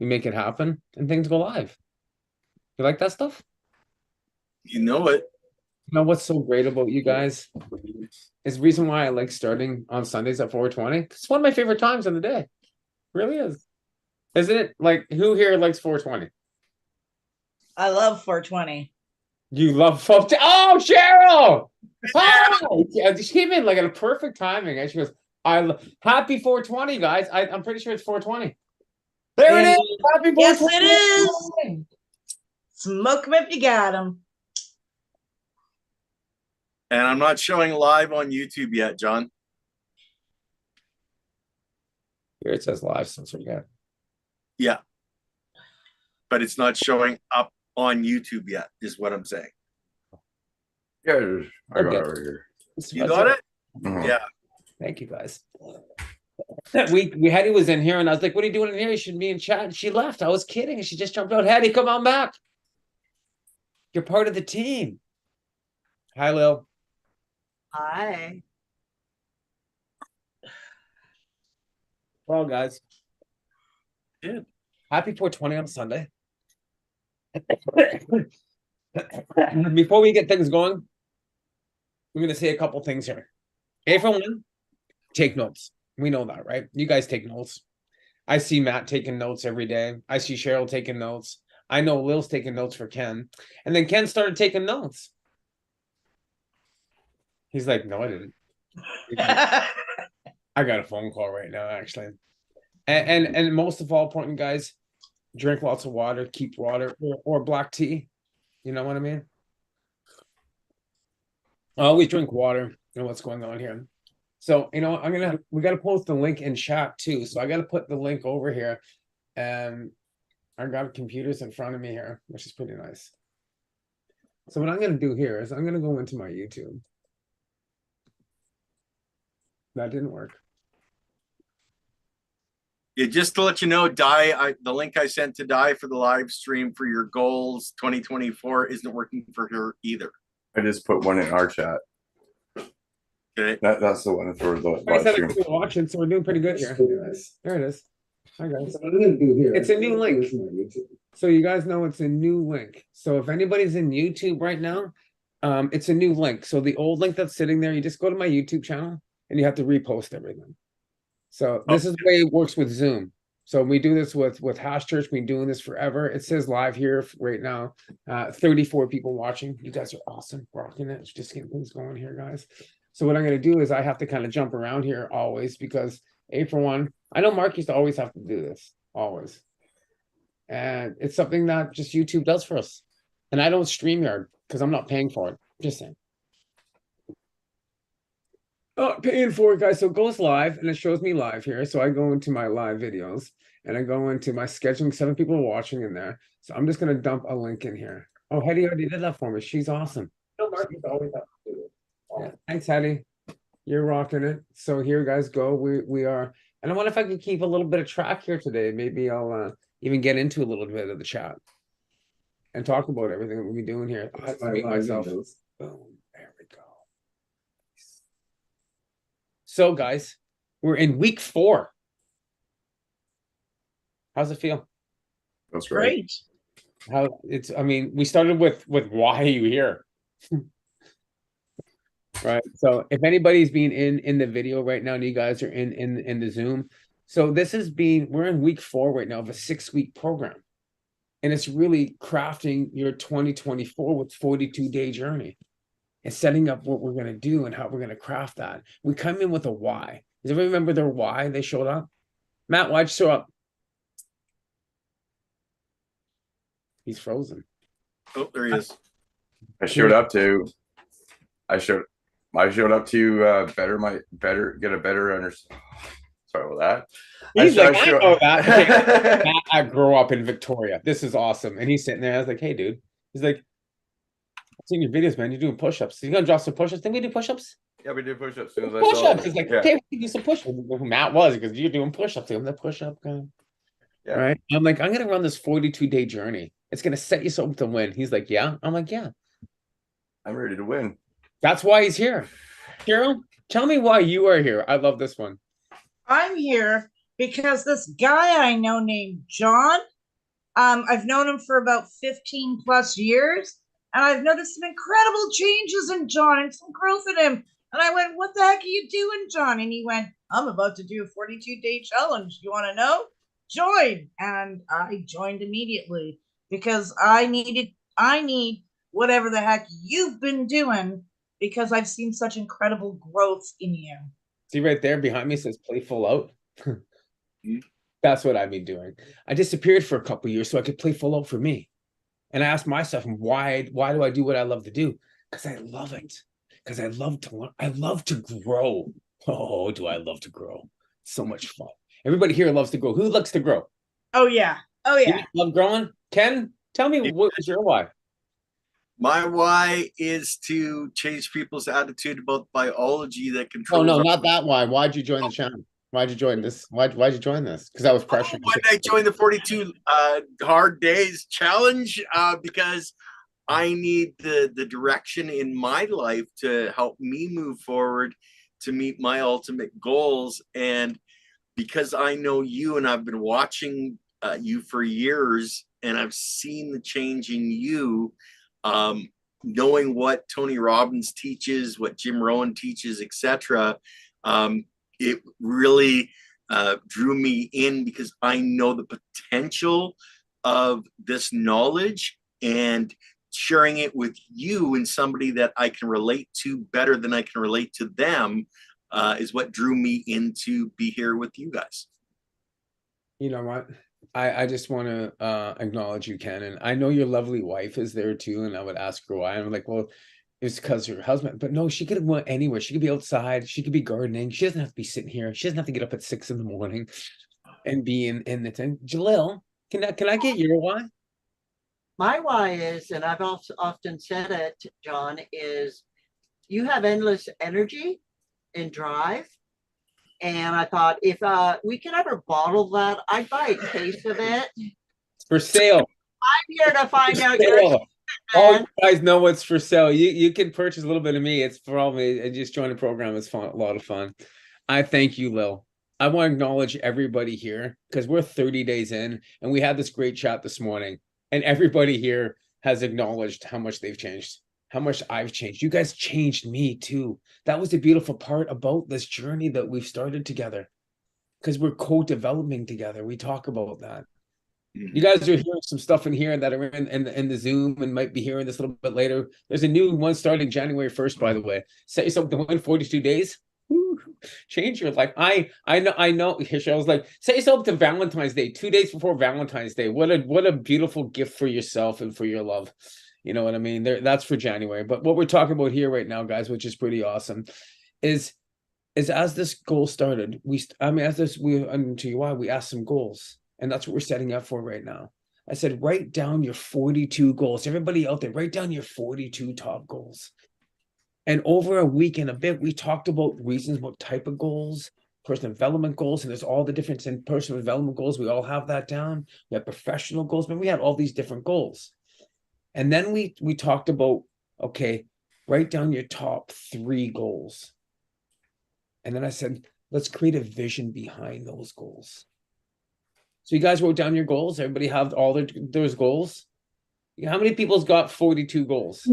we make it happen, and things go live. You like that stuff? You know it. You know what's so great about you guys is the reason why I like starting on Sundays at 4:20. It's one of my favorite times of the day. It really is. Isn't it? Like, who here likes 4:20? I love 420. You love 4:20. Oh, Cheryl! Hi! Yeah, she came in like at a perfect timing. And she goes, happy 4:20, guys. I'm pretty sure it's 4:20. There it is. Happy 4:20. Yes, it is. Smoke them if you got them. And I'm not showing live on YouTube yet, John. Here it says live since we got. Yeah. But it's not showing up on YouTube yet, is what I'm saying. Yeah, I got it right here. You got it? Mhm. Yeah. Thank you, guys. Hetty was in here, and I was like, "What are you doing in here? You should be in chat." And she left. I was kidding, and she just jumped out. Hetty, come on back. You're part of the team. Hi, Lil. Hi. Well, guys. Yeah. Happy 4:20 on Sunday. Before we get things going, I'm going to say a couple things here. For one, take notes. We know that, right? You guys take notes. I see Matt taking notes every day. I see Cheryl taking notes. I know Lil's taking notes for Ken. And then Ken started taking notes. He's like, no, I didn't. I got a phone call right now, actually. And most of all important, guys, drink lots of water, keep water or black tea. You know what I mean? Always drink water. You know what's going on here. So, we got to post the link in chat too. So I got to put the link over here. And I got computers in front of me here, which is pretty nice. So what I'm going to do here is I'm going to go into my YouTube. That didn't work. Yeah, just to let you know, the link I sent to Di for the live stream for your goals 2024 isn't working for her either. I just put one in our chat. Okay. That's the one for the I live said stream. watching, so we're doing pretty good here. There it is. Hi guys. What I'm gonna do here. It's a new link. So you guys know it's a new link. So if anybody's in YouTube right now, it's a new link. So the old link that's sitting there, you just go to my YouTube channel and you have to repost everything. So this is the way it works with Zoom. So we do this with Hash Church. We've been doing this forever. It says live here right now. 34 people watching. You guys are awesome. Rocking it. Just getting things going here, guys. So what I'm going to do is I have to kind of jump around here always because for one, I know Mark used to always have to do this. Always. And it's something that just YouTube does for us. And I don't StreamYard because I'm not paying for it. Just saying. Oh, paying for it, guys. So it goes live and it shows me live here. So I go into my live videos and I go into my scheduling, 7 people watching in there. So I'm just going to dump a link in here. Oh, Hetty already did that for me. She's awesome. No, Mark used to always have to do it. Yeah. Thanks, Hetty. You're rocking it. So here, guys, go. We are, and I wonder if I could keep a little bit of track here today. Maybe I'll even get into a little bit of the chat and talk about everything that we'll be doing here. I meet myself. Boom. There we go. So, guys, we're in week 4. How's it feel? That's great. We started with why are you here? Right. So if anybody's been in the video right now and you guys are in the Zoom. So we're in week 4 right now of a 6-week program. And it's really crafting your 2024 with 42-day journey and setting up what we're going to do and how we're going to craft that. We come in with a why. Does everybody remember their why they showed up? Matt, why'd you show up? He's frozen. Oh, there he is. I showed up to get a better understanding. Sorry about that. He's I know that. Matt, I grew up in Victoria. This is awesome. And he's sitting there. I was like, hey, dude. He's like, I've seen your videos, man. You're doing push-ups. You're gonna drop some push-ups. Didn't we do push-ups? Yeah, we did push-ups. Push-ups. He's like, okay, we can do some push-ups. Who Matt was because you're doing push-ups. I'm the push-up guy. Yeah. Right. I'm like, I'm gonna run this 42-day journey. It's gonna set you up to win. He's like, yeah. I'm like, yeah. I'm ready to win. That's why he's here. Carol, tell me why you are here. I love this one. I'm here because this guy I know named John, I've known him for about 15 plus years, and I've noticed some incredible changes in John and some growth in him. And I went, "What the heck are you doing, John?" And he went, "I'm about to do a 42-day challenge. You want to know? Join." And I joined immediately because I need whatever the heck you've been doing because I've seen such incredible growth in you. See right there behind me says playful out. That's what I've been doing. I disappeared for a couple years so I could play full out for me. And I asked myself, why do I do what I love to do? Because I love it. Because I love to learn. I love to grow. Oh, do I love to grow? So much fun. Everybody here loves to grow. Who likes to grow? Oh yeah. Oh yeah. You love growing? Ken, tell me what was your why? My why is to change people's attitude about biology that Oh controls. no, not that why. Why'd you join the channel? Why'd you join this? Why'd you join this? Because I was pressured. Why did I join the 42 hard days challenge? Because I need the direction in my life to help me move forward to meet my ultimate goals. And because I know you and I've been watching you for years and I've seen the change in you, knowing what Tony Robbins teaches, what Jim Rohn teaches, etc., it really drew me in because I know the potential of this knowledge, and sharing it with you and somebody that I can relate to better than I can relate to them is what drew me in to be here with you guys. You know what? I just want to acknowledge you, Ken. And I know your lovely wife is there too. And I would ask her why. And I'm like, well, it's because her husband. But no, she could have went anywhere. She could be outside. She could be gardening. She doesn't have to be sitting here. She doesn't have to get up at 6 a.m. and be in the tent. Jalil, can I get your why? My why is, and I've also often said it, John, is you have endless energy and drive. And I thought if we can ever bottle that, I'd buy a case of it. It's for sale. I'm here to find out your all you guys know what's for sale. You can purchase a little bit of me. It's for all me. And just join the program. It's fun, a lot of fun. I thank you, Lil. I want to acknowledge everybody here because we're 30 days in and we had this great chat this morning. And everybody here has acknowledged how much they've changed, how much I've changed. You guys changed me too. That was the beautiful part about this journey that we've started together because we're co-developing together. We talk about that. You guys are hearing some stuff in here that are in the Zoom and might be hearing this a little bit later. There's a new one starting January 1st, by the way. Say something in 42 days. Change your life. I know. Cheryl's like, say yourself to Valentine's Day, 2 days before Valentine's Day. What a beautiful gift for yourself and for your love. You know what I mean? That's for January. But what we're talking about here right now, guys, which is pretty awesome, is as this goal started, we asked some goals, and that's what we're setting up for right now. I said, write down your 42 goals. Everybody out there, write down your 42 top goals. And over a week and a bit, we talked about reasons, what type of goals, personal development goals, and there's all the difference in personal development goals. We all have that down. We have professional goals, but we had all these different goals. And then we talked about, okay, write down your top 3 goals. And then I said, let's create a vision behind those goals. So you guys wrote down your goals. Everybody have all those goals. How many people's got 42 goals?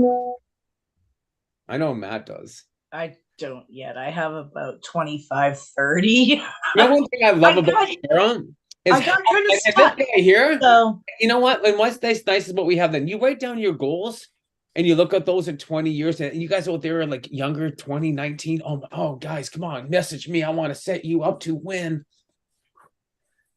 I know Matt does. I don't yet. I have about 25, 30. You know one thing I love about Sharon is I got kind of this stuck. thing I hear. So You know what? And what's nice is what we have then. You write down your goals and you look at those in 20 years. And you guys out there are like younger, 2019. Oh, guys, come on, message me. I want to set you up to win.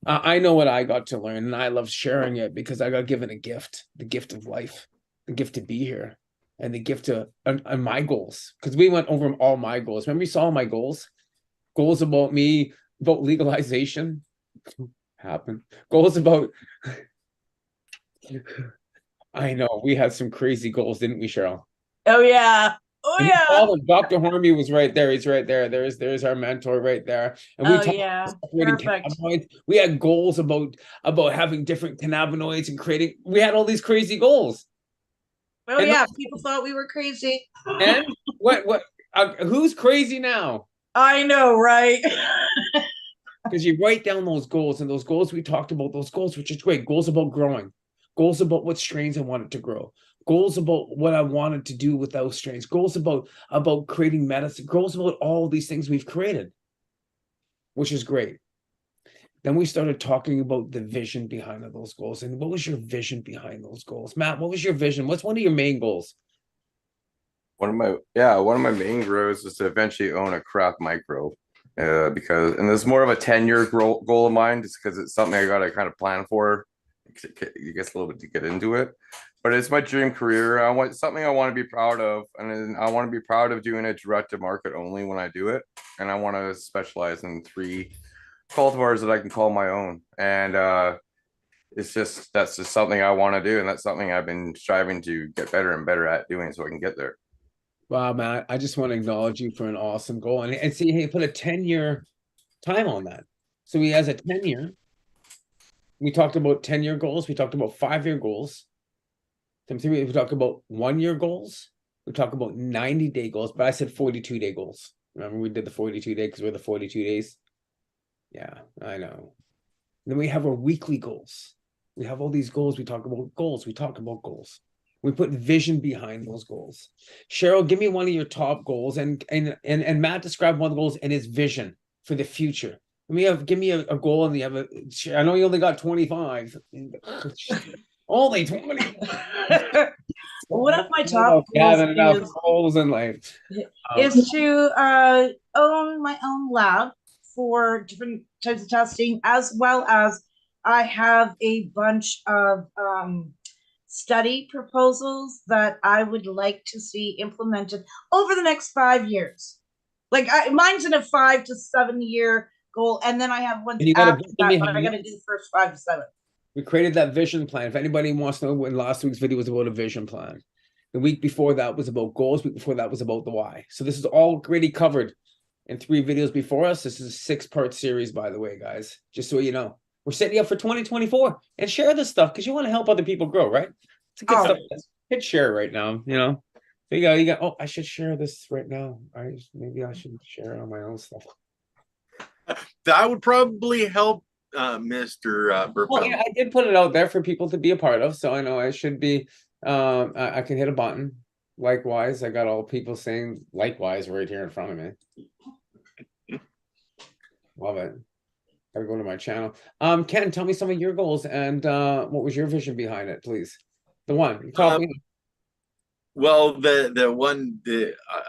I know what I got to learn, and I love sharing it because I got given a gift, the gift of life, the gift to be here, and the gift to and my goals. Because we went over all my goals. Remember, you saw my goals? Goals about me, about legalization. Happened. Goals about I know we had some crazy goals, didn't we, Cheryl? oh yeah. Oh And yeah. Dr. Harmy was right there. He's right there. There's our mentor right there. And we Oh talked yeah. about separating Perfect. cannabinoids. We had goals about having different cannabinoids and creating. We had all these crazy goals. Oh And yeah. People thought we were crazy. And what who's crazy now? I know, right? because you write down those goals, and those goals we talked about, those goals, which is great. Goals about growing, goals about what strains I wanted to grow, goals about what I wanted to do with those strains, goals about creating medicine, goals about all these things we've created, which is great. Then we started talking about the vision behind those goals. And what was your vision behind those goals? Matt, what was your vision? What's one of your main goals? One of my main goals is to eventually own a craft micro. Because this is more of a 10-year goal of mine, just because it's something I gotta kind of plan for. It gets a little bit to get into it. But it's my dream career. I want something I want to be proud of, and I want to be proud of doing it direct to market only when I do it. And I want to specialize in 3 cultivars that I can call my own. And that's just something I want to do, and that's something I've been striving to get better and better at doing, so I can get there. Wow, Matt, I just want to acknowledge you for an awesome goal. And see, he put a 10-year time on that. So he has a 10-year. We talked about 10-year goals. We talked about 5-year goals. We talked about 1-year goals. We talked about 90-day goals, but I said 42-day goals. Remember, we did the 42-day because we're the 42 days. Yeah, I know. Then we have our weekly goals. We have all these goals. We talk about goals. We talk about goals. We put vision behind those goals. Cheryl, give me one of your top goals, and Matt described one of the goals and his vision for the future. Give me a goal, and I know you only got 25. Only 20. One of my top goals in life is to own my own lab for different types of testing, as well as I have a bunch of study proposals that I would like to see implemented over the next 5 years. Like mine's in a 5 to 7 year goal, and then I have one after that, but I got to do the first 5 to 7. We created that vision plan. If anybody wants to know, when last week's video was about a vision plan. The week before that was about goals. The week before that was about the why. So this is already covered in 3 videos before us. This is a 6-part series, by the way, guys. Just so you know, we're setting you up for 2024, and share this stuff because you want to help other people grow, right? It's a good stuff. Hit share right now. You know, there you go. Oh, I should share this right now. Maybe I should share it on my own stuff. That would probably help, Mr. Berfelo. Well, yeah, I did put it out there for people to be a part of, so I know I should be. I can hit a button. Likewise, I got all people saying likewise right here in front of me. Love it. Gotta go to my channel. Ken, tell me some of your goals and what was your vision behind it, please? The one. Well, the one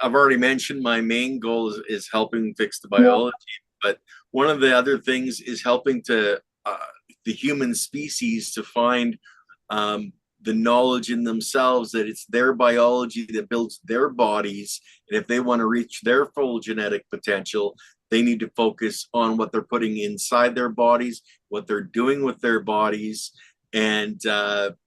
I've already mentioned. My main goal is helping fix the biology, but one of the other things is helping to the human species to find the knowledge in themselves that it's their biology that builds their bodies, and if they want to reach their full genetic potential, they need to focus on what they're putting inside their bodies, what they're doing with their bodies. And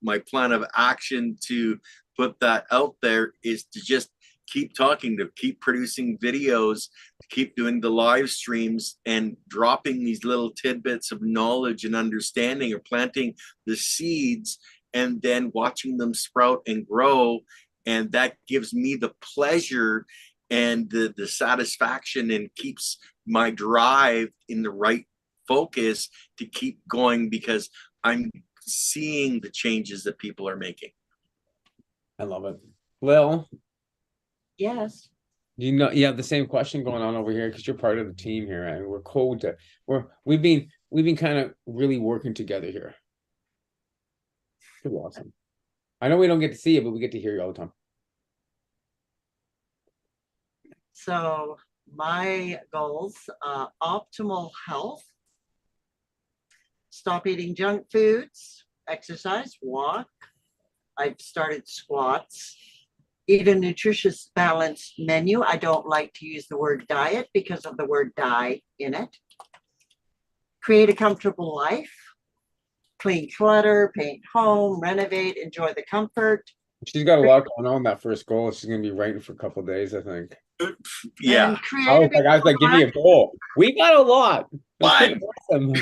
my plan of action to put that out there is to just keep talking, to keep producing videos, to keep doing the live streams and dropping these little tidbits of knowledge and understanding, or planting the seeds and then watching them sprout and grow. And that gives me the pleasure and the satisfaction, and keeps my drive in the right focus to keep going, because I'm seeing the changes that people are making. I love it. Lil, Yes. you know, you have the same question going on over here because you're part of the team here, and we've been kind of really working together here. Pretty awesome. I know we don't get to see you, but we get to hear you all the time. So my goals, optimal health, stop eating junk foods, exercise, walk. I've started squats, eat a nutritious balanced menu. I don't like to use the word diet because of the word die in it. Create a comfortable life, clean clutter, paint home, renovate, enjoy the comfort. She's got a lot going on that first goal. She's going to be writing for a couple of days, I think. Yeah. I was like, give me a goal. We got a lot. Awesome.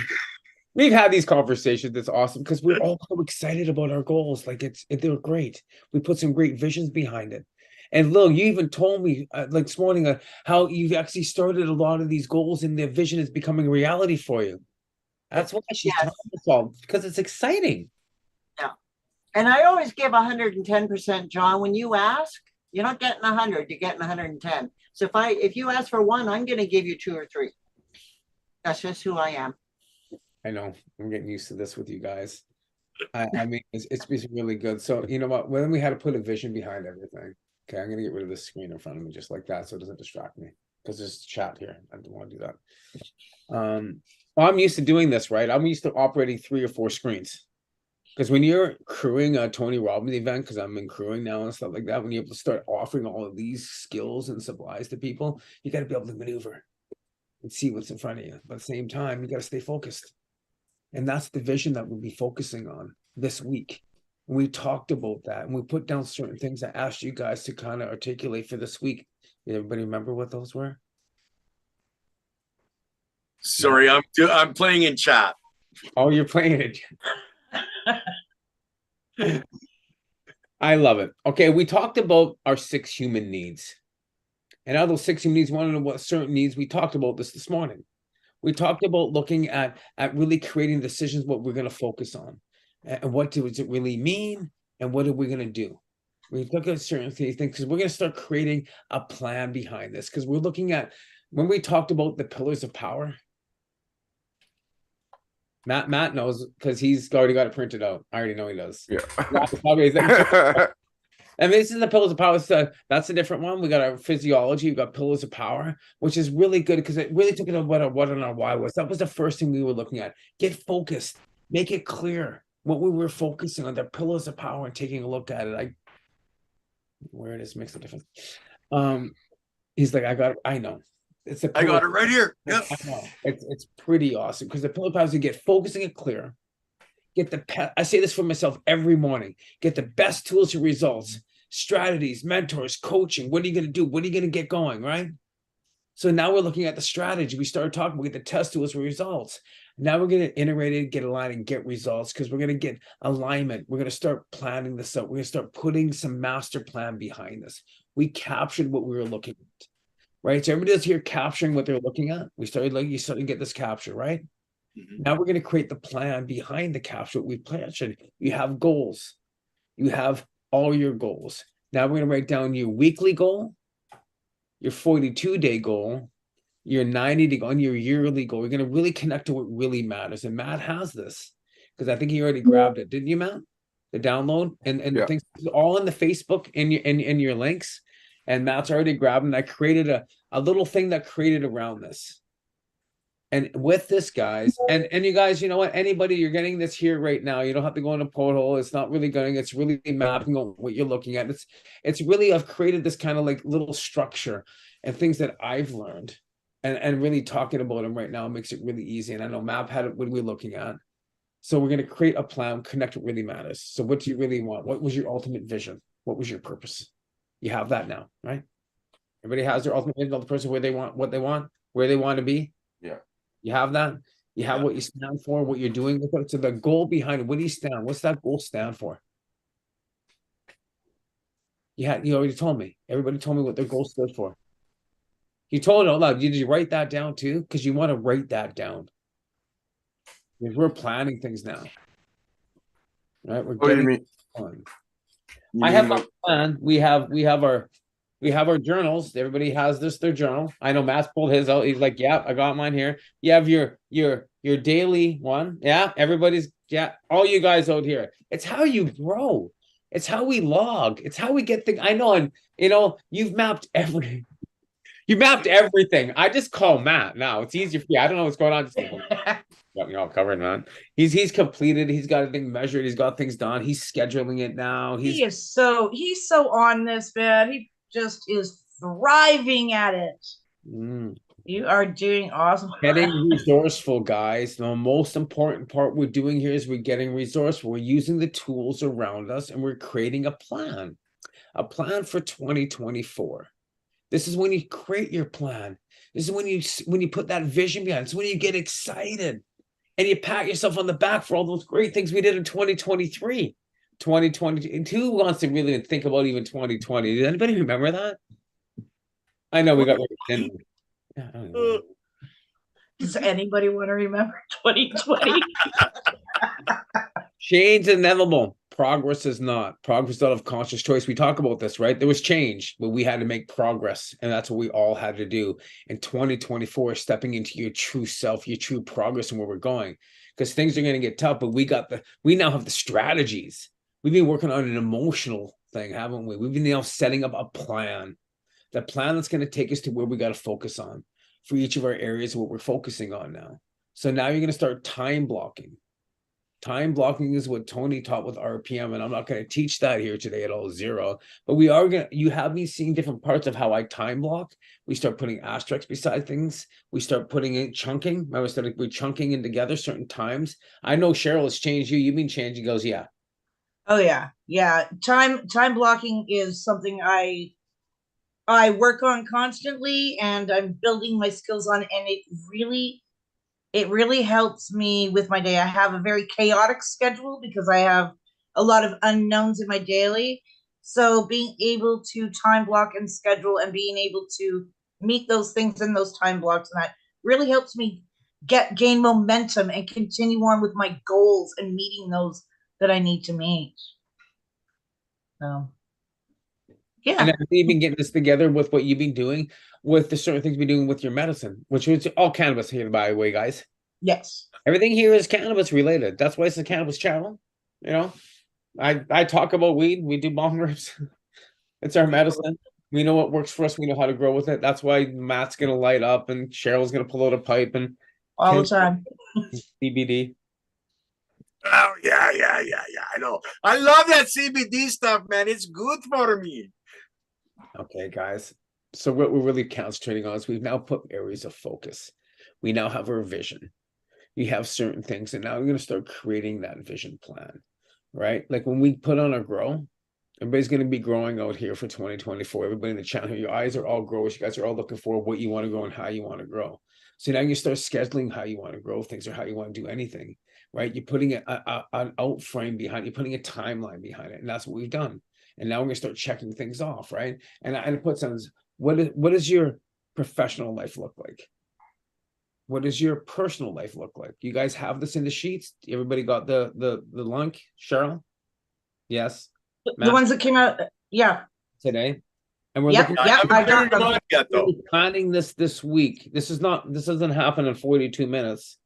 We've had these conversations. That's awesome because we're all so excited about our goals. Like they're great. We put some great visions behind it. And look, you even told me like this morning how you've actually started a lot of these goals and the vision is becoming reality for you. That's why she's Yes. telling us all, because it's exciting. Yeah. And I always give 110%, John. When you ask, you're not getting 100, you're getting 110. So if you ask for one, I'm going to give you 2 or 3. That's just who I am. I know. I'm getting used to this with you guys. I mean, it's been really good. So you know what? Well, then we had to put a vision behind everything. Okay, I'm gonna get rid of this screen in front of me just like that, so it doesn't distract me. Because there's chat here. I don't want to do that. Well, I'm used to doing this, right? I'm used to operating 3 or 4 screens. Because when you're crewing a Tony Robbins event, because I'm in crewing now and stuff like that, when you have to start offering all of these skills and supplies to people, you got to be able to maneuver and see what's in front of you. But at the same time, you got to stay focused. And that's the vision that we'll be focusing on this week. And we talked about that and we put down certain things I asked you guys to kind of articulate for this week. Did everybody remember what those were? Sorry, I'm playing in chat. Oh, you're playing it. I love it. Okay, we talked about our 6 human needs. And out of those 6 human needs, want to know what certain needs. We talked about this morning. We talked about looking at really creating decisions, what we're going to focus on. And what does it really mean? And what are we going to do? We look at certain things because we're going to start creating a plan behind this. Because we're looking at, when we talked about the pillars of power, Matt knows because he's already got it printed out. I already know he does. Yeah. And this is the pillars of power. So that's a different one. We got our physiology. We got pillars of power, which is really good because it really took it on what our why was. That was the first thing we were looking at. Get focused. Make it clear what we were focusing on. The pillars of power and taking a look at it. Where it is makes a difference. He's like, I know. I got it right here. Yep. It's pretty awesome because the pillar of power is to get focusing it clear. I say this for myself every morning. Get the best tools to results, strategies, mentors, coaching. What are you going to do? What are you going to get going, right? So now we're looking at the strategy. We started talking, we get the test tools for results. Now we're going to iterate it, get aligned, and get results because we're going to get alignment. We're going to start planning this out. We're going to start putting some master plan behind this. We captured what we were looking at, right? So everybody's here capturing what they're looking at. You started to get this capture, right? Mm-hmm. Now we're going to create the plan behind the capture. We planned. You have goals. You have all your goals. Now we're going to write down your weekly goal, your 42-day goal, your 90-day goal, and your yearly goal. We're going to really connect to what really matters. And Matt has this because I think he already grabbed it, didn't you, Matt? The download and the things all in the Facebook and your links. And Matt's already grabbed. And I created a little thing that created around this. And with this, guys, and you guys, you know what? Anybody, you're getting this here right now. You don't have to go in a porthole. It's not really going. It's really mapping on what you're looking at. It's really, I've created this kind of like little structure and things that I've learned, and really talking about them right now makes it really easy. And I know Map had it. What we're looking at. So we're going to create a plan, connect what really matters. So what do you really want? What was your ultimate vision? What was your purpose? You have that now, right? Everybody has their ultimate vision, the person where they want, what they want, where they want to be. Yeah. You have that. You have what you stand for, what you're doing with it. So the goal behind it, what do you stand? What's that goal stand for? You already told me. Everybody told me what their goal stood for. You told it out loud. Did you write that down too? Because you want to write that down. Because we're planning things now. Right? We're getting on. I have a plan. We have our journals. Everybody has their journal. I know Matt's pulled his out. He's like, yeah, I got mine here. You have your daily one. Yeah, all you guys out here. It's how you grow. It's how we log. It's how we get things. I know, and you've mapped everything. You mapped everything. I just call Matt now. It's easier for you. I don't know what's going on. Just got me all covered, man. He's completed. He's got everything measured. He's got things done. He's scheduling it now. He's so on this, man. He just is thriving at it. You are doing awesome. Getting resourceful, guys. The most important part we're doing here is we're getting resourceful. We're using the tools around us and we're creating a plan for 2024. This is when you create your plan. This is when you put that vision behind. It's when you get excited and you pat yourself on the back for all those great things we did in 2023. 2020. Who wants to really think about even 2020? Does anybody remember that? I know we got rid of it, didn't we? Yeah, I don't even know. Does anybody want to remember 2020? Change is inevitable. Progress is not. Progress out of conscious choice. We talk about this, right? There was change, but we had to make progress, and that's what we all had to do. In 2024, stepping into your true self, your true progress, and where we're going, because things are going to get tough. But we now have the strategies. We've been working on an emotional thing, haven't we? We've been now setting up a plan, the plan that's going to take us to where we got to focus on for each of our areas, what we're focusing on now. So now you're going to start time blocking. Time blocking is what Tony taught with RPM, and I'm not going to teach that here today at all, zero. But we are going to, you have me seeing different parts of how I time block. We start putting asterisks beside things. We start putting in chunking. We're chunking in together certain times. I know Cheryl has changed you. You've been changing. He goes, yeah. Oh yeah. Yeah. Time blocking is something I work on constantly, and I'm building my skills on, and it really helps me with my day. I have a very chaotic schedule because I have a lot of unknowns in my daily. So being able to time block and schedule and being able to meet those things in those time blocks, and that really helps me gain momentum and continue on with my goals and meeting those that I need to meet. So yeah. And I've been getting this together with what you've been doing with the certain things you've been doing with your medicine, which is all cannabis here, by the way, guys. Yes. Everything here is cannabis related. That's why it's a cannabis channel. You know, I talk about weed. We do bong rips. It's our medicine. We know what works for us. We know how to grow with it. That's why Matt's going to light up and Cheryl's going to pull out a pipe and all the time. CBD. Oh, yeah. I know. I love that CBD stuff, man. It's good for me. Okay, guys. So what we're really concentrating on is we've now put areas of focus. We now have our vision. We have certain things, and now we're going to start creating that vision plan, right? Like when we put on our grow, everybody's going to be growing out here for 2024. Everybody in the channel, your eyes are all growers. You guys are all looking for what you want to grow and how you want to grow. So now you start scheduling how you want to grow things or how you want to do anything, right? You're putting an out frame behind, you're putting a timeline behind it. And that's what we've done. And now we're going to start checking things off, right? And it puts on, what does your professional life look like? What does your personal life look like? You guys have this in the sheets? Everybody got the link, Cheryl? Yes. The ones that came out, yeah. Today. And we're looking I got them yet, though. planning this week. This doesn't happen in 42 minutes.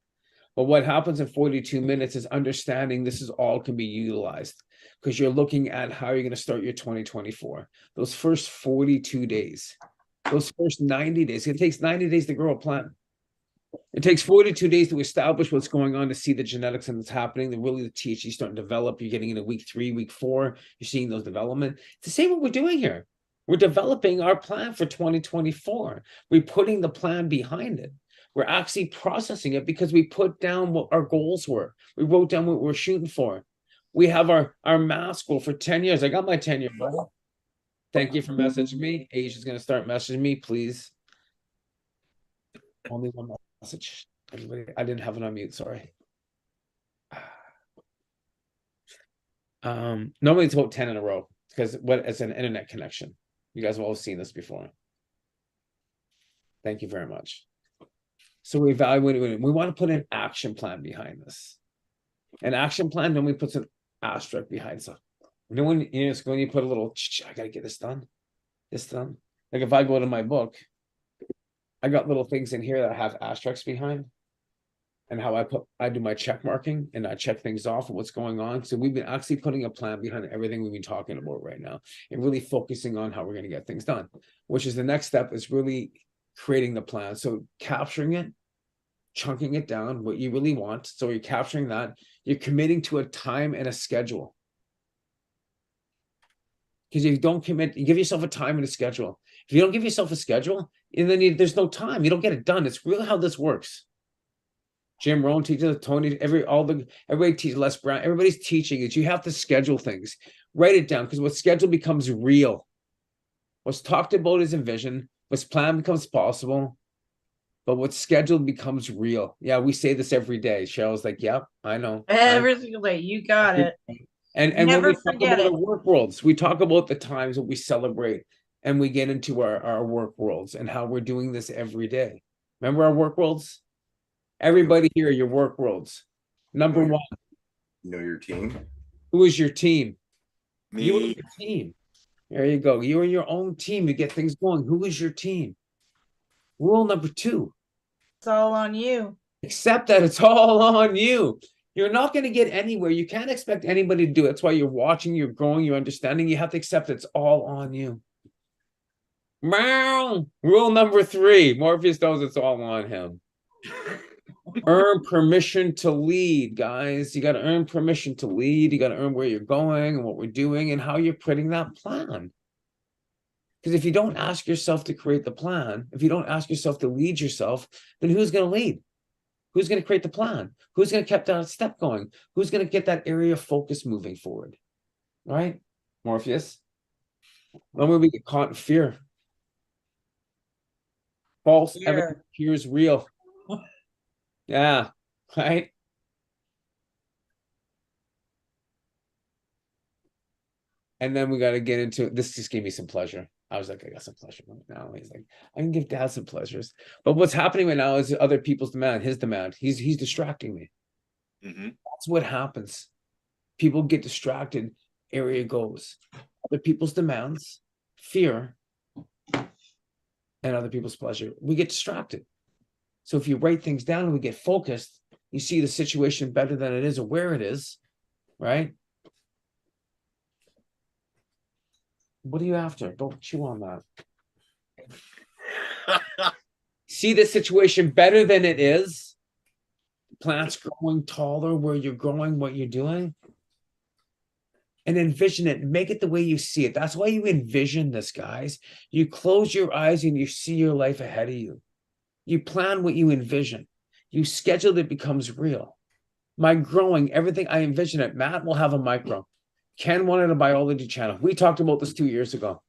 But what happens in 42 minutes is understanding this is all can be utilized, because you're looking at how you're going to start your 2024. Those first 42 days, those first 90 days, it takes 90 days to grow a plant. It takes 42 days to establish what's going on, to see the genetics and what's happening. Then really the THC starting to develop. You're getting into week 3, week 4. You're seeing those development. It's the same what we're doing here. We're developing our plan for 2024. We're putting the plan behind it. We're actually processing it because we put down what our goals were. We wrote down what we're shooting for. We have our mass goal for 10 years. I got my 10-year goal. Thank you for messaging me. Asia's going to start messaging me, please. Only one message. Everybody, I didn't have it on mute. Sorry. Normally it's about 10 in a row because it's an internet connection. You guys have all seen this before. Thank you very much. So we evaluate it. We want to put an action plan behind this. An action plan, then we put an asterisk behind stuff. You know, when you put a little, I gotta get this done. Like if I go to my book, I got little things in here that have asterisks behind, and how I do my check marking and I check things off of what's going on. So we've been actually putting a plan behind everything we've been talking about right now, and really focusing on how we're going to get things done, which is the next step, is really creating the plan. So capturing it, chunking it down, what you really want. So you're capturing that, you're committing to a time and a schedule. Because if you don't commit, you give yourself a time and a schedule. If you don't give yourself a schedule, and then there's no time, you don't get it done. It's really how this works. Jim Rohn teaches, Tony, everybody teaches, Les Brown, everybody's teaching it. You have to schedule things. Write it down, because what's scheduled becomes real. What's talked about is a vision. What's planned becomes possible. But what's scheduled becomes real. Yeah, we say this every day. Cheryl's like, yep, I know. Every single day. You got it. And when Never we talk forget about it. our work worlds, we talk about the times that we celebrate and we get into our work worlds and how we're doing this every day. Remember our work worlds? Everybody here, your work worlds. Number one, Know your team. who is your team? You and Me. your team. There you go. You and your own team. You get things going. Who is your team? Rule number two, It's all on you. accept that it's all on you. You're not going to get anywhere. You can't expect anybody to do it. That's why you're watching, you're growing, you're understanding. You have to accept it's all on you. Meow. Rule number three, Morpheus knows it's all on him. Earn permission to lead, guys. You got to earn permission to lead. You got to earn where you're going and what we're doing and how you're putting that plan. Because if you don't ask yourself to create the plan, if you don't ask yourself to lead yourself, then who's going to lead? Who's going to create the plan? Who's going to keep that step going? Who's going to get that area of focus moving forward? Right? Morpheus? When we get caught in fear. False evidence appears real. Yeah, right? And then we got to get into this. Just gave me some pleasure. I was like, I got some pleasure right now. He's like, I can give Dad some pleasures. But what's happening right now is other people's demand, his demand. He's distracting me. That's what happens. People get distracted. Area goes. Other people's demands, fear, and other people's pleasure. We get distracted. So if you write things down and we get focused, you see the situation better than it is or where it is, right? What are you after? Don't chew on that. See the situation better than it is. Plants growing taller where you're growing, what you're doing. And envision it. Make it the way you see it. That's why you envision this, guys. You close your eyes and you see your life ahead of you. You plan what you envision. You schedule it becomes real. My growing, everything I envision it. Matt will have a micro. Ken wanted a biology channel. We talked about this 2 years ago.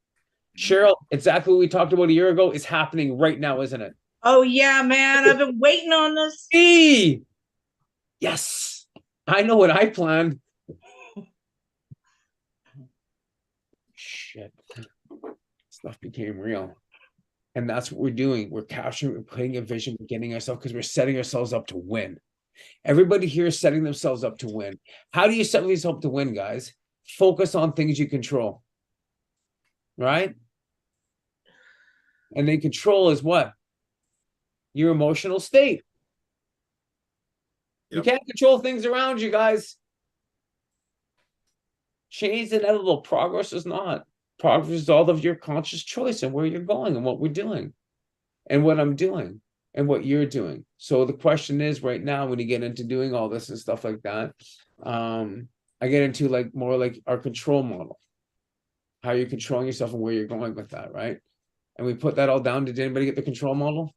Cheryl, exactly what we talked about a year ago is happening right now, isn't it? Oh yeah, man. I've been waiting on this. Hey! Yes. I know what I planned. Shit. Stuff became real. And that's what we're doing. We're capturing, we're putting a vision, we're getting ourselves, because we're setting ourselves up to win. Everybody here is setting themselves up to win. How do you set yourself up to win, guys? Focus on things you control. Right? And then control is what? Your emotional state. You can't control things around you, guys. Change is inevitable. Progress is not. Progress is all of your conscious choice and where you're going and what we're doing and what I'm doing and what you're doing. So the question is right now, when you get into doing all this and stuff like that, I get into like more like our control model, how you're controlling yourself and where you're going with that, right? And we put that all down. Did anybody get the control model?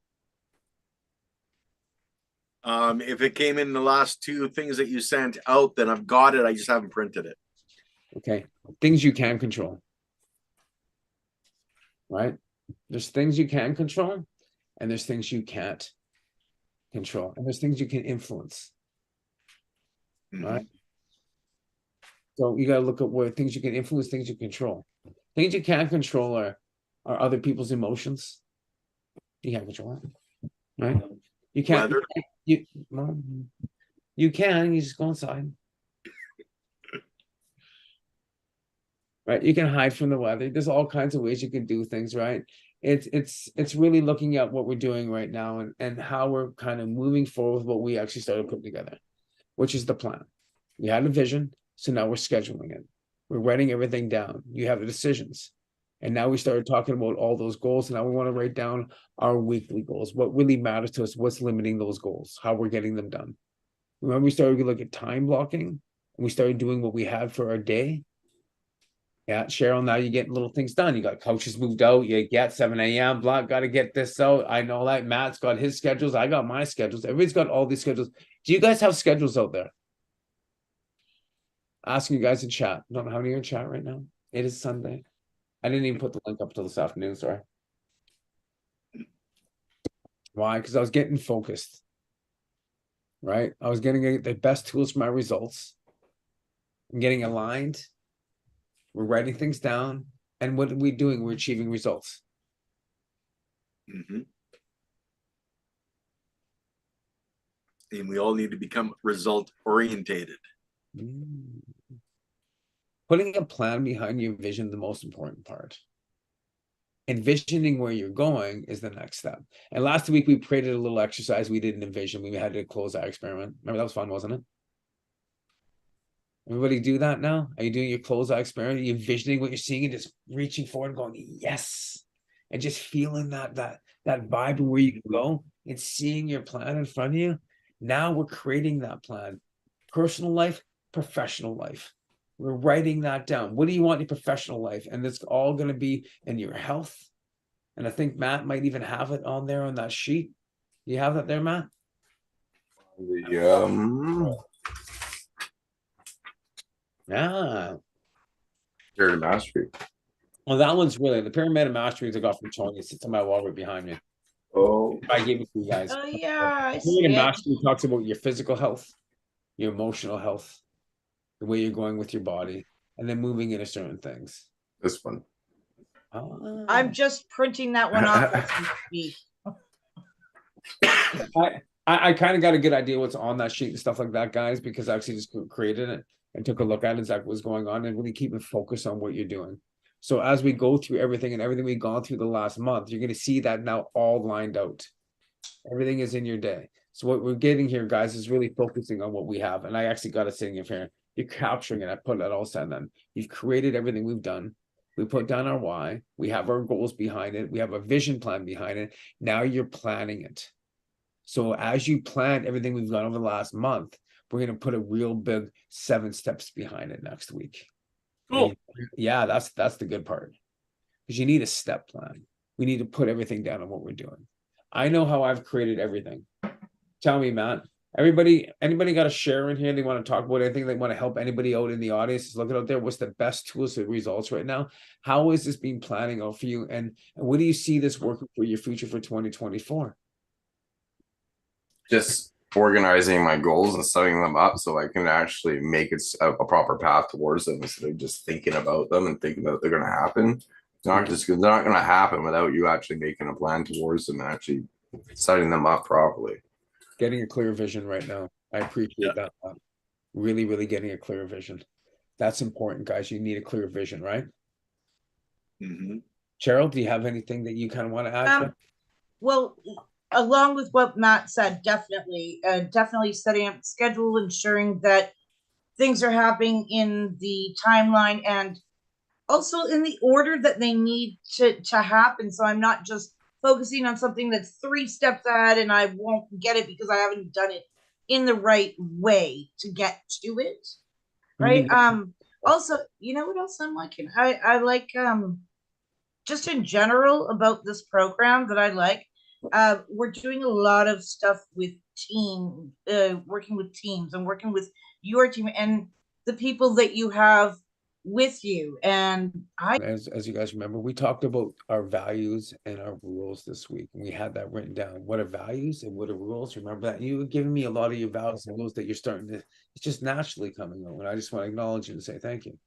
If it came in the last two things that you sent out, then I've got it. I just haven't printed it. Okay. Things you can control. Right? There's things you can control, and there's things you can't control. And there's things you can influence. Right? So you got to look at where things you can influence, things you control. Things you can't control are other people's emotions. You can't control it. Right? You can't. Weather. You can. You just go inside. Right? You can hide from the weather. There's all kinds of ways you can do things, right? It's really looking at what we're doing right now and how we're kind of moving forward with what we actually started putting together, which is the plan. We had a vision, so now we're scheduling it. We're writing everything down. You have the decisions. And now we started talking about all those goals. And now we want to write down our weekly goals, what really matters to us, what's limiting those goals, how we're getting them done. Remember, we started to look at time blocking and we started doing what we had for our day. Yeah, Cheryl, now you're getting little things done. You got coaches moved out. You get 7 a.m. Block, got to get this out. I know that. Matt's got his schedules. I got my schedules. Everybody's got all these schedules. Do you guys have schedules out there? Asking you guys in chat. Don't know how many are in chat right now. It is Sunday. I didn't even put the link up till this afternoon. Sorry. Why? Because I was getting focused. Right? I was getting the best tools for my results. and getting aligned. We're writing things down. And what are we doing? We're achieving results. And we all need to become result orientated. Putting a plan behind your vision, the most important part. Envisioning where you're going is the next step. And last week we created a little exercise we did in envision. We had to close our experiment. Remember, that was fun, wasn't it? Everybody do that now? Are you doing your close eye experiment? Are you envisioning what you're seeing and just reaching forward and going, yes, and just feeling that vibe of where you can go and seeing your plan in front of you? Now we're creating that plan. Personal life, professional life. We're writing that down. What do you want in your professional life? And it's all going to be in your health. And I think Matt might even have it on there on that sheet. You have that there, Matt? Pyramid of Mastery. Well, that one's really the Pyramid of Mastery I got from Tony. It sits on my wall right behind me. Oh, I gave it to you guys. Oh yeah, The Pyramid of Mastery talks about your physical health, your emotional health, the way you're going with your body, and then moving into certain things. this one. I'm just printing that one off as we speak. I kind of got a good idea what's on that sheet and stuff like that, guys, because I actually just created it and took a look at it, exactly what's going on, and really keep it focused on what you're doing. So as we go through everything and everything we've gone through the last month, you're going to see that now all lined out. Everything is in your day. So what we're getting here, guys, is really focusing on what we have. And I actually got it sitting in here. You're capturing it. I put it all set then. You've created everything we've done. We put down our why. We have our goals behind it. We have a vision plan behind it. Now you're planning it. So as you plan everything we've done over the last month, we're going to put a real big 7 steps behind it next week. Cool. Yeah, that's the good part. Because you need a step plan. We need to put everything down on what we're doing. I know how I've created everything. Tell me, Matt. Anybody got a share in here? They want to talk about anything? They want to help anybody out in the audience? Just looking out there. What's the best tools for results right now? How is this being planning out for you? And what do you see this working for your future for 2024? Just organizing my goals and setting them up so I can actually make it a proper path towards them instead of just thinking about them and thinking that they're going to happen. They're not going to happen without you actually making a plan towards them and actually setting them up properly. Getting a clear vision right now. I appreciate that. Really, really getting a clear vision. That's important, guys. You need a clear vision, right? Cheryl, do you have anything that you kind of want to add? Well, along with what Matt said, definitely setting up schedule, ensuring that things are happening in the timeline and also in the order that they need to happen. So I'm not just focusing on something that's 3 steps ahead and I won't get it because I haven't done it in the right way to get to it. Right. Also, you know what else I'm liking? I like just in general about this program that I like. We're doing a lot of stuff with working with teams and working with your team and the people that you have with you. And as you guys remember, we talked about our values and our rules this week. And we had that written down. What are values and what are rules? Remember that? You were giving me a lot of your values and rules that you're starting to, it's just naturally coming out. And I just want to acknowledge you and say thank you.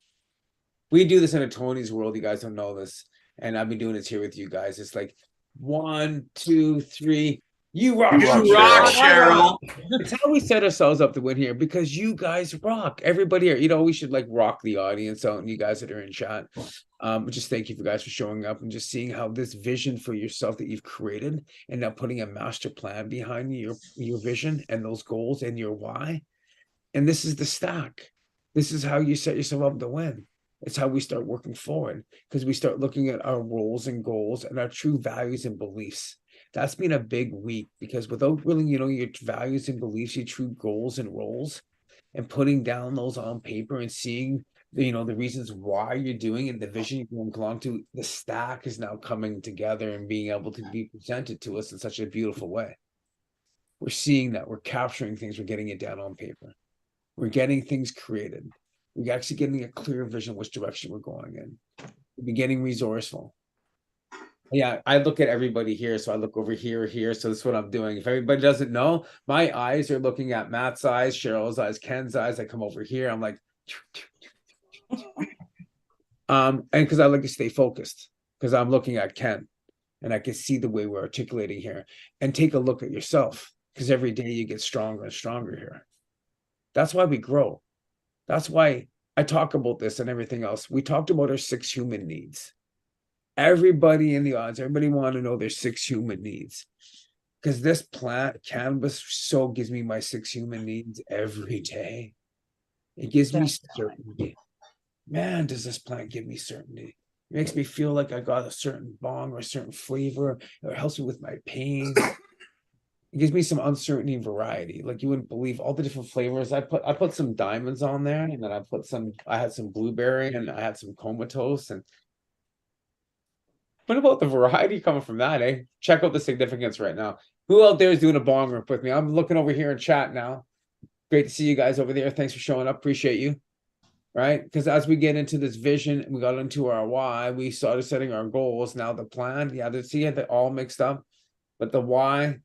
We do this in a Tony's world. You guys don't know this. And I've been doing this here with you guys. It's like 1, 2, 3. You rock, Cheryl. It's how we set ourselves up to win here because you guys rock. Everybody here, we should like rock the audience out and you guys that are in chat. Just thank you for guys for showing up and just seeing how this vision for yourself that you've created and now putting a master plan behind your vision and those goals and your why. And this is the stack. This is how you set yourself up to win. It's how we start working forward because we start looking at our roles and goals and our true values and beliefs. That's been a big week because without really, your values and beliefs, your true goals and roles, and putting down those on paper and seeing, the reasons why you're doing and the vision you belong to, the stack is now coming together and being able to be presented to us in such a beautiful way. We're seeing that. We're capturing things. We're getting it down on paper. We're getting things created. We're actually getting a clear vision which direction we're going in. We're getting resourceful. Yeah, I look at everybody here. So I look over here. So that's what I'm doing. If everybody doesn't know, my eyes are looking at Matt's eyes, Cheryl's eyes, Ken's eyes. I come over here. I'm like, And because I like to stay focused, because I'm looking at Ken and I can see the way we're articulating here, and take a look at yourself, because every day you get stronger and stronger here. That's why we grow. That's why I talk about this and everything else. We talked about our 6 human needs. Everybody in the odds, everybody want to know their 6 human needs. Because this plant, cannabis, so gives me my 6 human needs every day. It gives me certainty. Man, does this plant give me certainty? It makes me feel like I got a certain bong or a certain flavor. It helps me with my pain. It gives me some uncertainty and variety. Like you wouldn't believe all the different flavors. I put some diamonds on there, and then I had some blueberry, and I had some comatose. And what about the variety coming from that, eh? Check out the significance right now. Who out there is doing a bong rip with me? I'm looking over here in chat now. Great to see you guys over there. Thanks for showing up. Appreciate you. Right? Because as we get into this vision, we got into our why, we started setting our goals. Now the plan, yeah, see it, they're all mixed up. But the why,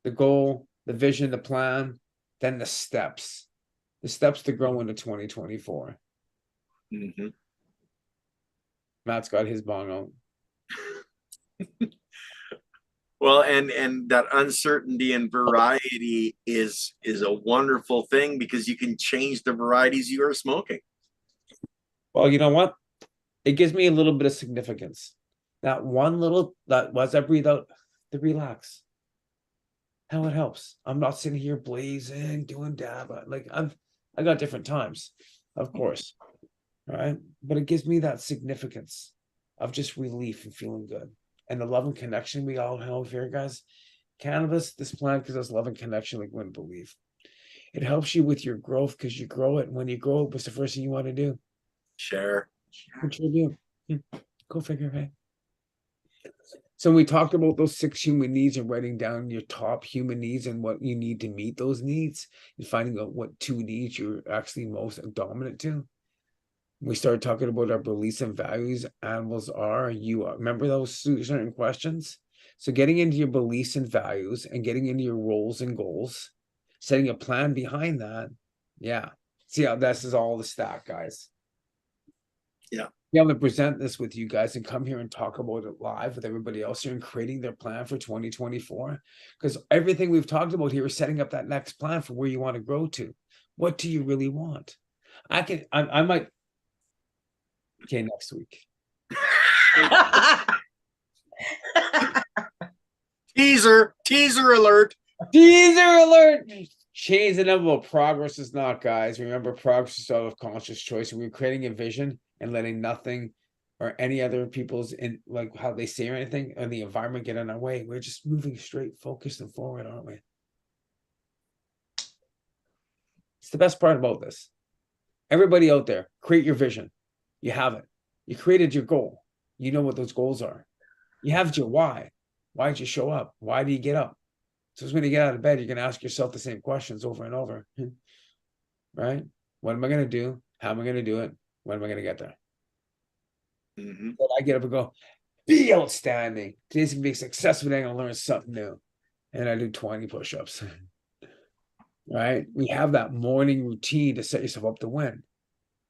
the goal, the vision, the plan, then the steps to grow into 2024. Mm-hmm. Matt's got his bong on. Well, and that uncertainty and variety is a wonderful thing, because you can change the varieties you are smoking. Well, you know what? It gives me a little bit of significance. That one little, that was I breathe out, to relax. How it helps. I'm not sitting here blazing, doing dab. Like I got different times, of course. Right? But it gives me that significance of just relief and feeling good. And the love and connection we all have here, guys. Cannabis, this plant gives us love and connection like you wouldn't believe. It helps you with your growth because you grow it. And when you grow it, what's the first thing you want to do? Share. Contribute. Go figure, hey. So we talked about those 6 human needs and writing down your top human needs and what you need to meet those needs, and finding out what 2 needs you're actually most dominant to. We started talking about our beliefs and values. Animals are, you are. Remember those certain questions? So getting into your beliefs and values and getting into your roles and goals, setting a plan behind that. Yeah. See how this is all the stack, guys. Yeah. Be able to present this with you guys and come here and talk about it live with everybody else here and creating their plan for 2024. Because everything we've talked about here is setting up that next plan for where you want to grow to. What do you really want? I might. Okay, next week. Teaser alert. Teaser alert. Change the inevitable. Progress is not, guys. Remember, progress is out of conscious choice. We're creating a vision and letting nothing or any other people's in like how they say or anything or the environment get in our way. We're just moving straight, focused, and forward, aren't we? It's the best part about this. Everybody out there, create your vision. You have it. You created your goal. You know what those goals are. You have your why. Why did you show up? Why do you get up? So when you get out of bed, you're going to ask yourself the same questions over and over. Right? What am I going to do? How am I going to do it? When am I going to get there? Mm-hmm. But I get up and go, be outstanding. Today's going to be a successful day. I'm going to learn something new. And I do 20 push-ups. Right? We have that morning routine to set yourself up to win.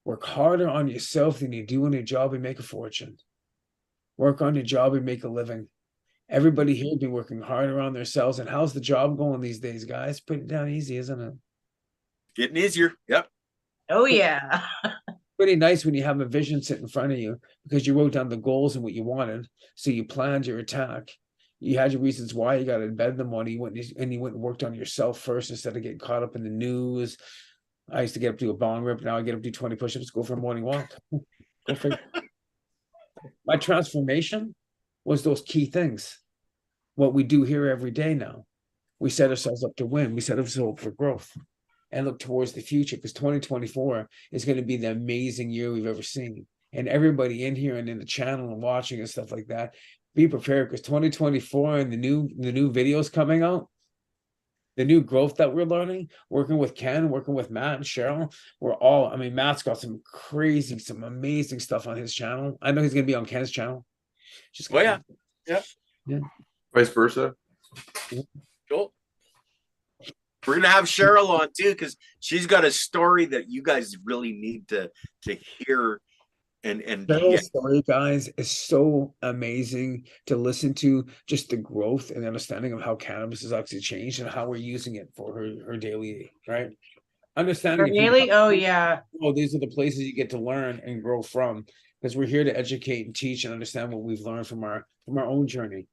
Work harder on yourself than you do on your job and make a fortune. Work on your job and make a living. Everybody here be working harder on themselves. And how's the job going these days, guys? Pretty down easy, isn't it? Getting easier. Yep. Oh yeah. Pretty nice when you have a vision sit in front of you because you wrote down the goals and what you wanted. So you planned your attack. You had your reasons why you got in bed in the morning. You went and worked on yourself first instead of getting caught up in the news. I used to get up to a bong rip. Now I get up to do 20 push-ups, go for a morning walk. Go figure. My transformation was those key things. What we do here every day now. We set ourselves up to win. We set ourselves up for growth and look towards the future because 2024 is going to be the amazing year we've ever seen. And everybody in here and in the channel and watching and stuff like that, be prepared because 2024 and the new videos coming out, the new growth that we're learning, working with Ken, working with Matt and Cheryl, I mean, Matt's got some amazing stuff on his channel. I know he's going to be on Ken's channel. Just yeah. Vice versa. Cool. We're gonna have Cheryl on too, because she's got a story that you guys really need to hear. And Cheryl's story, guys, is so amazing to listen to. Just the growth and understanding of how cannabis has actually changed and how we're using it for her daily, right? Understanding if you- Daily? Oh yeah. oh, these are the places you get to learn and grow from, because we're here to educate and teach and understand what we've learned from our own journey.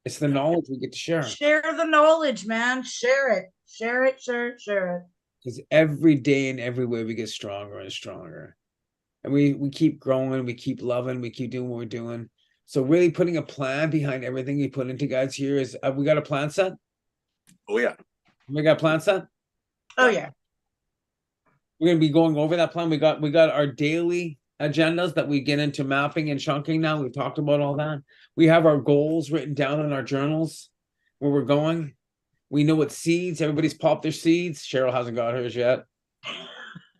It's the knowledge we get to share. Share the knowledge, man. Share it. Share it. Share it. Share it. Because every day and every way we get stronger and stronger. And we keep growing, we keep loving, we keep doing what we're doing. So really putting a plan behind everything we put into guys here is, we got a plan set? oh yeah, We got a plan set? Oh yeah. We're gonna be going over that plan. We got our daily agendas that we get into mapping and chunking now. We've talked about all that. We have our goals written down in our journals where we're going. We know what seeds, everybody's popped their seeds. Cheryl hasn't got hers yet.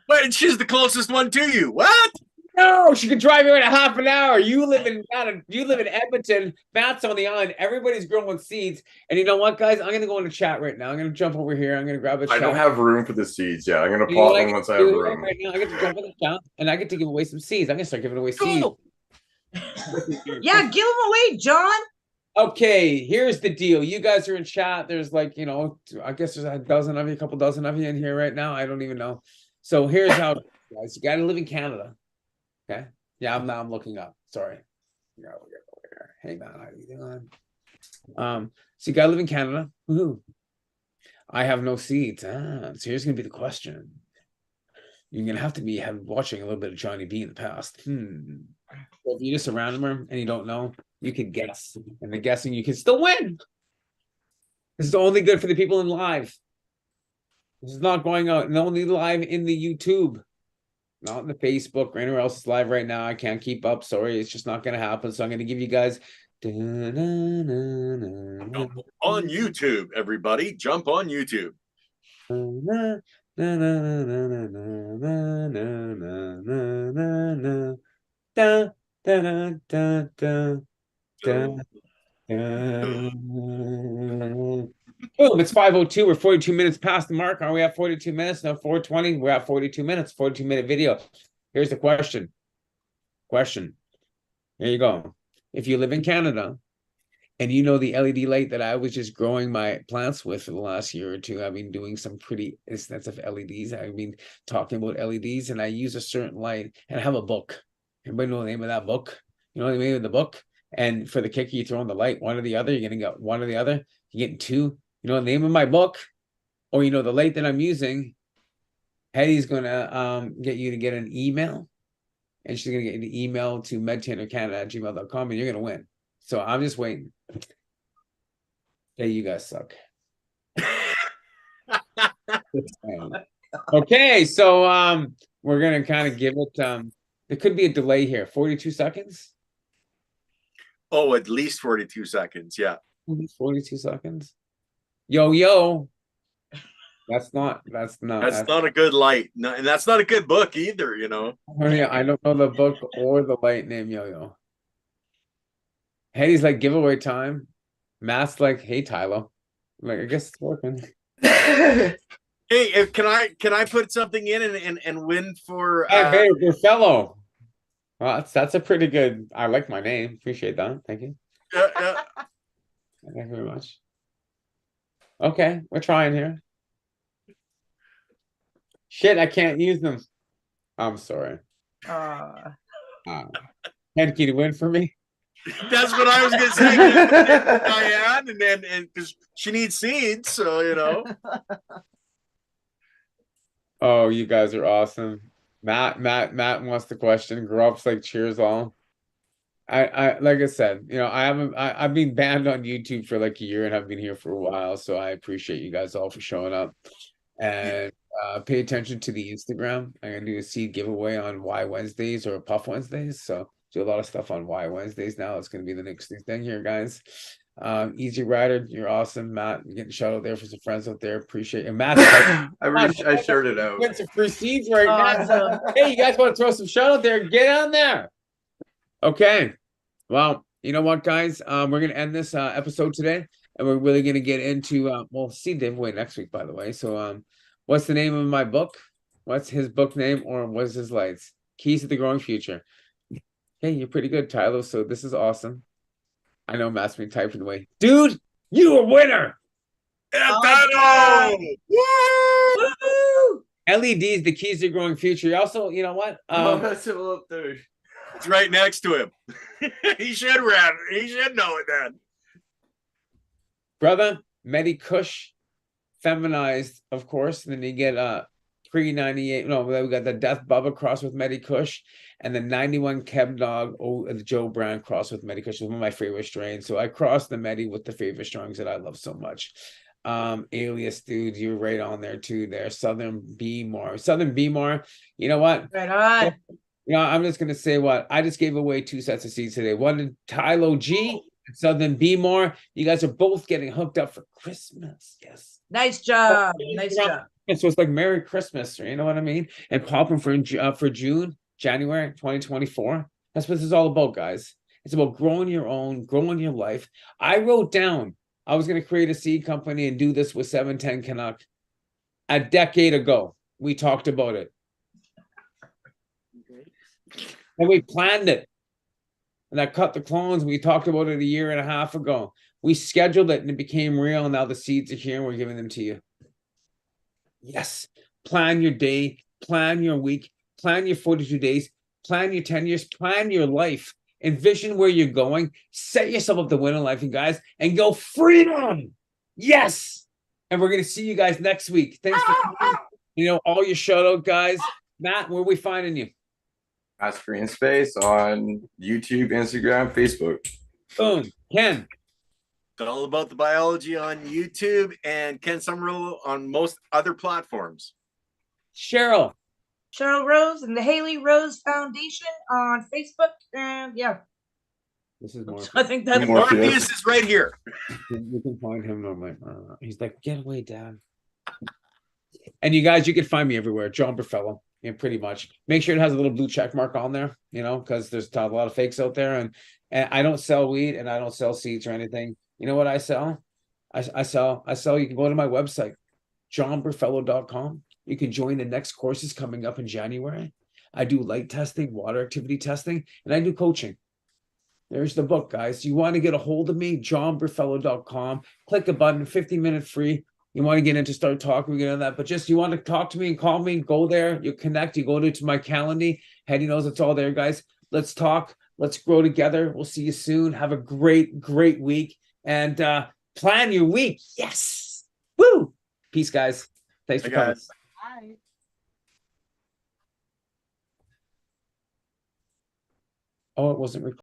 but she's the closest one to you. What? No, she could drive you in a half an hour. You live in Edmonton. Matt's on the island. Everybody's growing seeds. And you know what, guys? I'm gonna go in the chat right now. I'm gonna jump over here. I'm gonna grab a I don't chat. have room for the seeds yet. I'm gonna You pop like one once to I have do it room. right now? I get to jump in the chat and I get to give away some seeds. I'm gonna start giving away seeds. Cool. Yeah, give them away, John. Okay, here's the deal. You guys are in chat. There's like, you know, I guess there's a dozen of you, a couple dozen of you in here right now. I don't even know. So here's how, guys. You got to live in Canada. Okay. Yeah, I'm looking up. Sorry. Yeah, we'll get over here. Hey man, how you doing? So you got to live in Canada. Woohoo. I have no seeds. So here's gonna be the question. You're gonna have to be watching a little bit of Johnny B in the past. So if you're just around him and you don't know, you can guess, and the guessing you can still win. This is only good for the people in live. This is not going out, and only live in the YouTube, not in the Facebook or anywhere else is live right now. I can't keep up. Sorry, it's just not going to happen. So I'm going to give you guys. Jump on YouTube, everybody. Jump on YouTube. Boom, it's 5:02. We're 42 minutes past the mark. Are we at 42 minutes? No, 4:20. We're at 42 minutes, 42-minute video. Here's the question. Here you go. If you live in Canada and you know the LED light that I was just growing my plants with for the last year or two, I've been doing some pretty extensive LEDs. I've been talking about LEDs, and I use a certain light, and I have a book. Everybody know the name of that book? You know the name of the book? And for the kicker, you throw in the light, one or the other. You're going to get one or the other. You're getting two. You know the name of my book, or you know the light that I'm using. Hetty's going to get you to get an email, and she's going to get an email to medtannercanada@gmail.com, and you're going to win. So I'm just waiting. Hey, you guys suck. Okay, so we're going to kind of give it, there could be a delay here. 42 seconds? Oh, at least 42 seconds. Yeah. 42 seconds. Yo. That's not a good light. No, and that's not a good book either, you know. I don't know the book or the light name Yo. Hetty's like giveaway time. Matt's like, hey Tyler. I'm like, I guess it's working. Hey, can I put something in and win for hey, Berfelo. Well, that's a pretty good. I like my name. Appreciate that. Thank you. Thank you very much. Okay, we're trying here. Shit, I can't use them. I'm sorry. Henke to win for me. That's what I was gonna say. Diane, and because she needs seeds, so you know. Oh, you guys are awesome. Matt wants the question. Grub's like, cheers all. I like I said, you know, I've been banned on YouTube for like a year and I've been here for a while, so I appreciate you guys all for showing up. And pay attention to the Instagram. I'm gonna do a seed giveaway on Y Wednesdays or Puff Wednesdays. So do a lot of stuff on Y Wednesdays now. It's gonna be the next thing here, guys. Easy Rider, you're awesome. Matt, you're getting shout out there for some friends out there. Appreciate it. Matt, I shared it out. Get some free seeds right now. Hey, you guys want to throw some shout out there? Get on there. Okay. Well, you know what, guys? We're gonna end this episode today. and we're really gonna get into well, seed giveaway next week, by the way. So what's the name of my book? What's his book name, or what's his lights? Keys to the Growing Future. Hey, you're pretty good, Tyler. So this is awesome. I know Matt's been typing away. Dude, you a winner! Avocado! Woo! LEDs, the keys to growing future. You also, you know what? That's it up there. It's right next to him. He should know it then. Brother, Medi Kush, feminized, of course. And then you get pre-98. No, we got the Death Bubba cross with Medi Kush, and the 91 Keb Dog, the Joe Brown cross with Medi Kush was one of my favorite strains. So I crossed the Medi with the favorite strains that I love so much. Alias, dude, you're right on there too. There, Southern Bmore. You know what? Right on. You know, I'm just gonna say what I just gave away 2 sets of seeds today. One to Tylo G and Southern Bmore. You guys are both getting hooked up for Christmas. Yes. Nice job. Nice job. And so it's like Merry Christmas, you know what I mean? And popping for June, January 2024. That's what this is all about, guys. It's about growing your own, growing your life. I wrote down I was going to create a seed company and do this with 710 Canuck a decade ago. We talked about it. And we planned it. And I cut the clones. We talked about it a year and a half ago. We scheduled it and it became real. And now the seeds are here and we're giving them to you. Yes. Plan your day, plan your week, plan your 42 days, plan your 10 years, plan your life. Envision where you're going, set yourself up to win in life, and guys, and go freedom. Yes. And we're going to see you guys next week. Thanks for coming. You know, all your shout out, guys. Matt, where are we finding you? At Screen Space on YouTube, Instagram, Facebook. Boom. Ken. It's all about the biology on YouTube, and Ken Summerall on most other platforms. Cheryl. Cheryl Rose and the Haley Rose Foundation on Facebook. And yeah, This is more. I think that's More- Morpheus is right here. You can find him normally. He's like, get away, Dad. And you guys, you can find me everywhere. John Berfelo. Yeah, pretty much. Make sure it has a little blue check mark on there, you know, because there's a lot of fakes out there. And I don't sell weed and I don't sell seeds or anything. You know what I sell? I sell, you can go to my website, johnberfellow.com. You can join the next courses coming up in January. I do light testing, water activity testing, and I do coaching. There's the book, guys. You want to get a hold of me, johnberfellow.com. Click a button, 15-minute free. You want to get into start talking, we get into that. But just you want to talk to me and call me, go there. You connect, you go to my calendar. Hetty knows it's all there, guys. Let's talk. Let's grow together. We'll see you soon. Have a great, great week. And plan your week. Yes. Woo. Peace, guys. Thanks for coming. Guys. Bye. Oh, it wasn't recorded.